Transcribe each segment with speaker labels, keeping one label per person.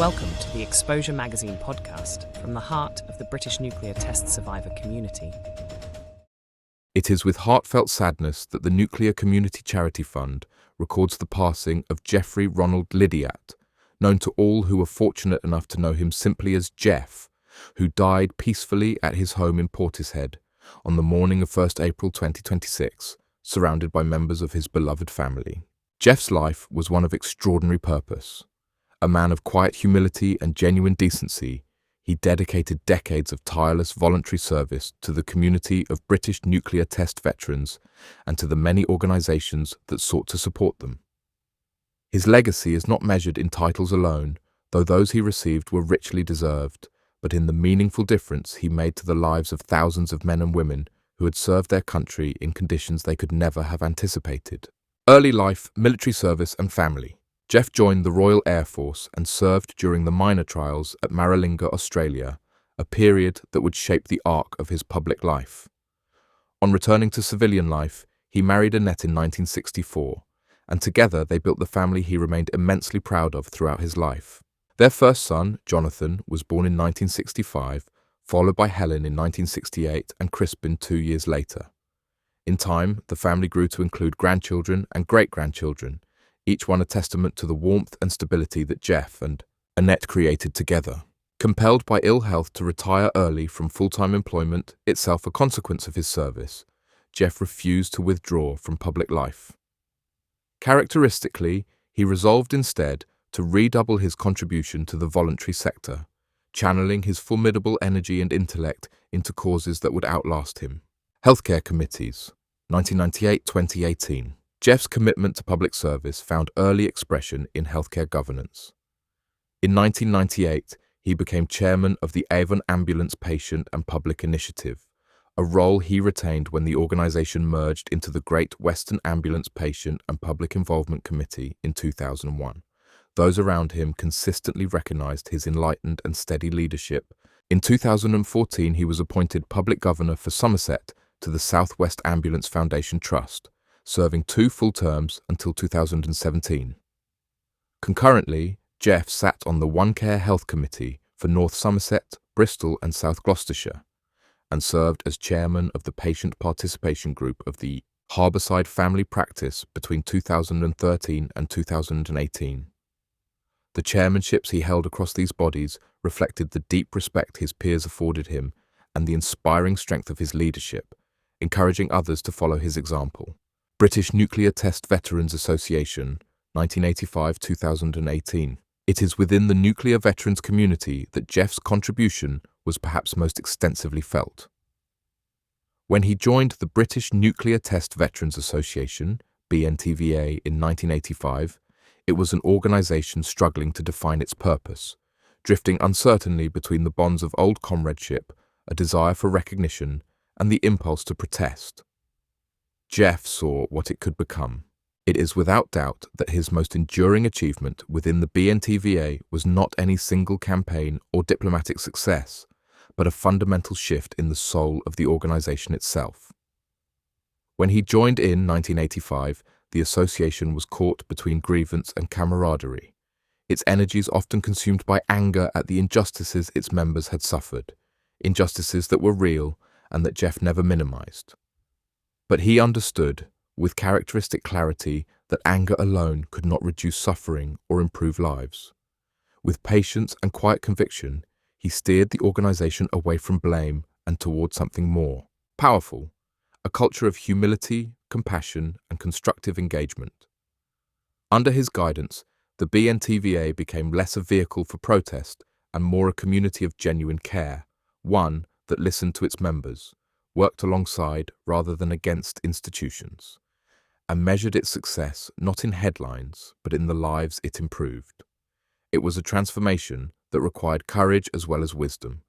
Speaker 1: Welcome to the Exposure Magazine podcast from the heart of the British nuclear test survivor community.
Speaker 2: It is with heartfelt sadness that the Nuclear Community Charity Fund records the passing of Jeffrey Ronald Liddiatt, known to all who were fortunate enough to know him simply as Jeff, who died peacefully at his home in Portishead on the morning of 1st April 2026, surrounded by members of his beloved family. Jeff's life was one of extraordinary purpose. A man of quiet humility and genuine decency, he dedicated decades of tireless voluntary service to the community of British nuclear test veterans and to the many organisations that sought to support them. His legacy is not measured in titles alone, though those he received were richly deserved, but in the meaningful difference he made to the lives of thousands of men and women who had served their country in conditions they could never have anticipated. Early life, military service and family. Jeff joined the Royal Air Force and served during the minor trials at Maralinga, Australia, a period that would shape the arc of his public life. On returning to civilian life, he married Annette in 1964, and together they built the family he remained immensely proud of throughout his life. Their first son, Jonathan, was born in 1965, followed by Helen in 1968 and Crispin 2 years later. In time, the family grew to include grandchildren and great-grandchildren, each one a testament to the warmth and stability that Jeff and Annette created together. Compelled by ill health to retire early from full-time employment, itself a consequence of his service, Jeff refused to withdraw from public life. Characteristically, he resolved instead to redouble his contribution to the voluntary sector, channeling his formidable energy and intellect into causes that would outlast him. Healthcare committees, 1998-2018. Jeff's commitment to public service found early expression in healthcare governance. In 1998, he became chairman of the Avon Ambulance Patient and Public Initiative, a role he retained when the organisation merged into the Great Western Ambulance Patient and Public Involvement Committee in 2001. Those around him consistently recognised his enlightened and steady leadership. In 2014, he was appointed Public Governor for Somerset to the South West Ambulance Foundation Trust, serving 2 full terms until 2017. Concurrently, Jeff sat on the One Care Health Committee for North Somerset, Bristol and South Gloucestershire, and served as chairman of the Patient Participation Group of the Harbourside Family Practice between 2013 and 2018. The chairmanships he held across these bodies reflected the deep respect his peers afforded him and the inspiring strength of his leadership, encouraging others to follow his example. British Nuclear Test Veterans Association, 1985-2018. It is within the nuclear veterans community that Jeff's contribution was perhaps most extensively felt. When he joined the British Nuclear Test Veterans Association, BNTVA, in 1985, it was an organisation struggling to define its purpose, drifting uncertainly between the bonds of old comradeship, a desire for recognition, and the impulse to protest. Jeff saw what it could become. It is without doubt that his most enduring achievement within the BNTVA was not any single campaign or diplomatic success, but a fundamental shift in the soul of the organisation itself. When he joined in 1985, the association was caught between grievance and camaraderie, its energies often consumed by anger at the injustices its members had suffered, injustices that were real and that Jeff never minimised. But he understood, with characteristic clarity, that anger alone could not reduce suffering or improve lives. With patience and quiet conviction, he steered the organisation away from blame and toward something more powerful, a culture of humility, compassion, and constructive engagement. Under his guidance, the BNTVA became less a vehicle for protest and more a community of genuine care, one that listened to its members, worked alongside rather than against institutions, and measured its success not in headlines but in the lives it improved. It was a transformation that required courage as well as wisdom,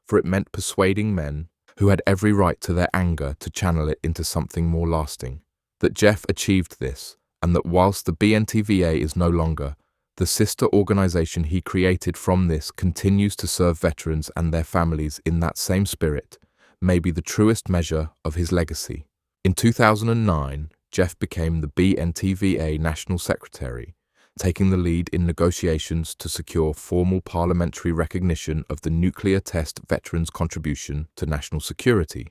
Speaker 2: for it meant persuading men who had every right to their anger to channel it into something more lasting. That Jeff achieved this, and that whilst the BNTVA is no longer, the sister organisation he created from this continues to serve veterans and their families in that same spirit, may be the truest measure of his legacy. In 2009, Jeff became the BNTVA National Secretary, taking the lead in negotiations to secure formal parliamentary recognition of the nuclear test veterans' contribution to national security.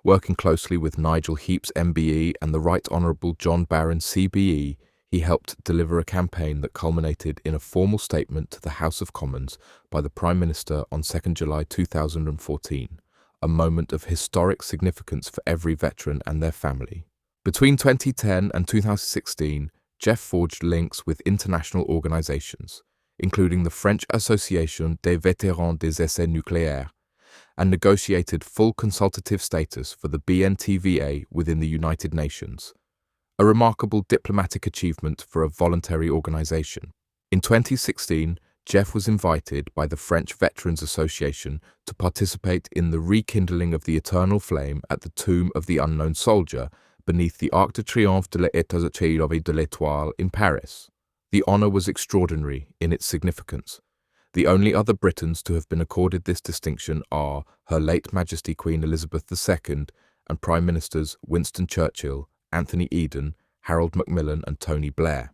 Speaker 2: Working closely with Nigel Heaps MBE and the Right Honourable John Barron CBE, he helped deliver a campaign that culminated in a formal statement to the House of Commons by the Prime Minister on 2 July 2014, a moment of historic significance for every veteran and their family. Between 2010 and 2016, Jeff forged links with international organisations, including the French Association des Vétérans des Essais Nucléaires, and negotiated full consultative status for the BNTVA within the United Nations, a remarkable diplomatic achievement for a voluntary organisation. In 2016, Jeff was invited by the French Veterans Association to participate in the rekindling of the eternal flame at the Tomb of the Unknown Soldier beneath the Arc de Triomphe de l'Étoile de l'Étoile in Paris. The honour was extraordinary in its significance. The only other Britons to have been accorded this distinction are Her late Majesty Queen Elizabeth II and Prime Ministers Winston Churchill, Anthony Eden, Harold Macmillan and Tony Blair.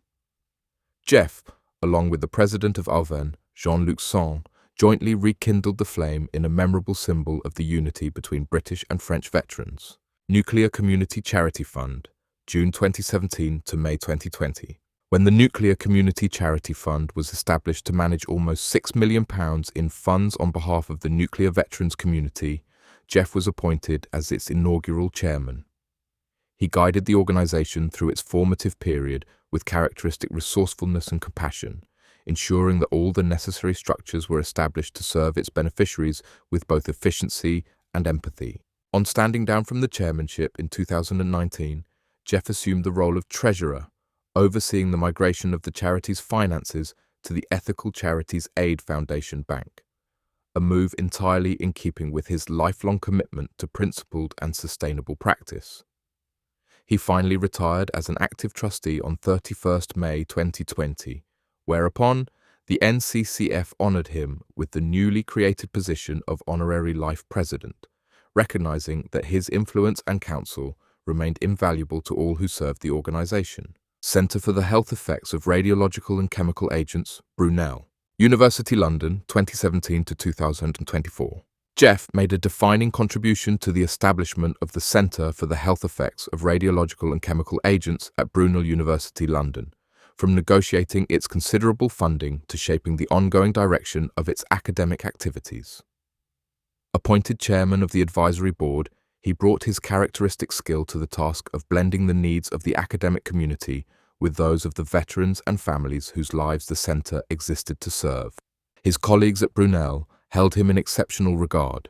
Speaker 2: Jeff, along with the President of Auvergne, Jean-Luc Son, jointly rekindled the flame in a memorable symbol of the unity between British and French veterans. Nuclear Community Charity Fund, June 2017 to May 2020. When the Nuclear Community Charity Fund was established to manage almost £6 million in funds on behalf of the nuclear veterans community, Jeff was appointed as its inaugural chairman. He guided the organisation through its formative period with characteristic resourcefulness and compassion, ensuring that all the necessary structures were established to serve its beneficiaries with both efficiency and empathy. On standing down from the chairmanship in 2019, Jeff assumed the role of treasurer, overseeing the migration of the charity's finances to the Ethical Charities Aid Foundation Bank, a move entirely in keeping with his lifelong commitment to principled and sustainable practice. He finally retired as an active trustee on 31st May 2020, whereupon the NCCF honoured him with the newly created position of Honorary Life President, recognising that his influence and counsel remained invaluable to all who served the organisation. Centre for the Health Effects of Radiological and Chemical Agents, Brunel University London, 2017 to 2024. Jeff made a defining contribution to the establishment of the Centre for the Health Effects of Radiological and Chemical Agents at Brunel University London, from negotiating its considerable funding to shaping the ongoing direction of its academic activities. Appointed chairman of the advisory board, he brought his characteristic skill to the task of blending the needs of the academic community with those of the veterans and families whose lives the centre existed to serve. His colleagues at Brunel held him in exceptional regard.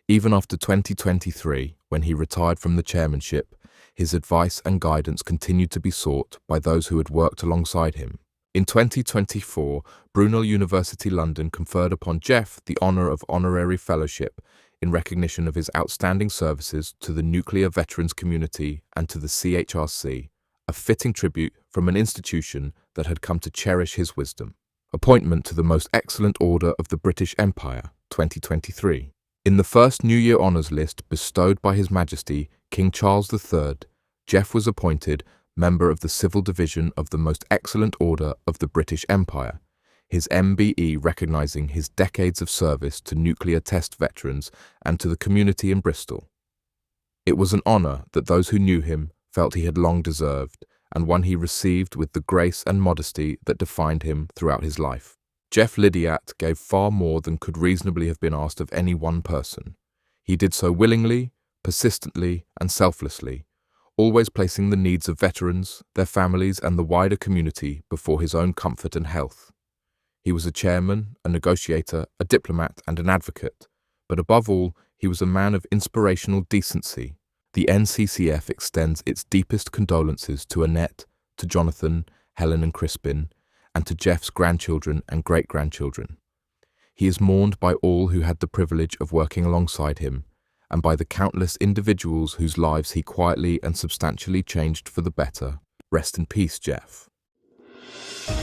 Speaker 2: Even after 2023, when he retired from the chairmanship, his advice and guidance continued to be sought by those who had worked alongside him. In 2024, Brunel University London conferred upon Jeff the honour of honorary fellowship in recognition of his outstanding services to the nuclear veterans community and to the CHRC, a fitting tribute from an institution that had come to cherish his wisdom. Appointment to the Most Excellent Order of the British Empire, 2023. In the first New Year Honours list bestowed by His Majesty King Charles III, Jeff was appointed member of the Civil Division of the Most Excellent Order of the British Empire, his MBE recognising his decades of service to nuclear test veterans and to the community in Bristol. It was an honour that those who knew him felt he had long deserved, and one he received with the grace and modesty that defined him throughout his life. Jeff Liddiatt gave far more than could reasonably have been asked of any one person. He did so willingly, persistently, and selflessly, always placing the needs of veterans, their families, and the wider community before his own comfort and health. He was a chairman, a negotiator, a diplomat, and an advocate, but above all, he was a man of inspirational decency. The NCCF extends its deepest condolences to Annette, to Jonathan, Helen and Crispin, and to Jeff's grandchildren and great-grandchildren. He is mourned by all who had the privilege of working alongside him, and by the countless individuals whose lives he quietly and substantially changed for the better. Rest in peace, Jeff.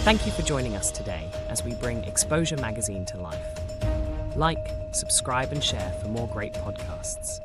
Speaker 1: Thank you for joining us today as we bring Exposure Magazine to life. Like, subscribe and share for more great podcasts.